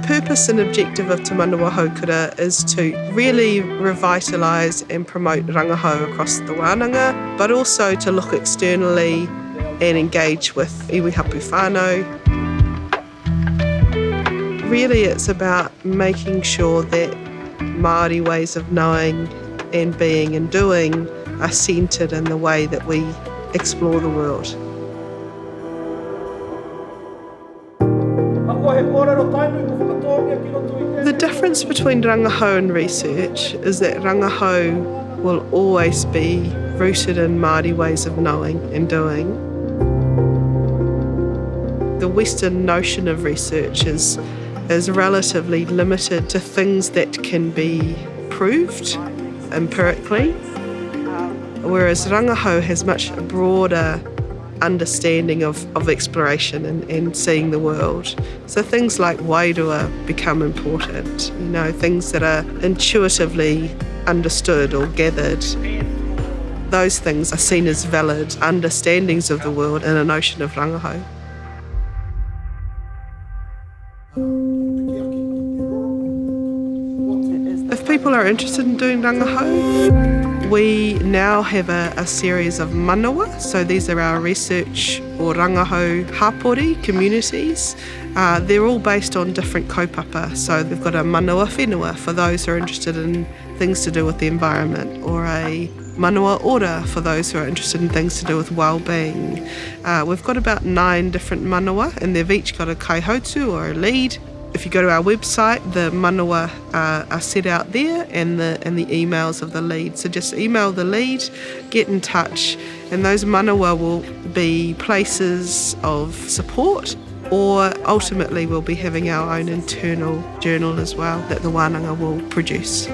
purpose and objective of Te Manawahoukura is to really revitalise and promote rangahau across the wānanga, but also to look externally and engage with iwi hapū whānau. Really it's about making sure that Māori ways of knowing and being and doing are centred in the way that we explore the world. The difference between rangahau and research is that rangahau will always be rooted in Māori ways of knowing and doing. The Western notion of research is relatively limited to things that can be proved empirically, whereas rangahau has much broader understanding of exploration and seeing the world. So things like wairua become important, things that are intuitively understood or gathered. Those things are seen as valid understandings of the world in a notion of rangahau. If people are interested in doing rangahau, we now have a series of manawa, so these are our research or rangahau hapori communities. They're all based on different kaupapa, so they've got a manawa whenua for those who are interested in things to do with the environment, or a manawa ora for those who are interested in things to do with well-being. We've got about 9 different manawa, and they've each got a kaihautū or a lead. If you go to our website, the manawa are set out there and the emails of the lead. So just email the lead, get in touch, and those manawa will be places of support, or ultimately we'll be having our own internal journal as well that the wānanga will produce.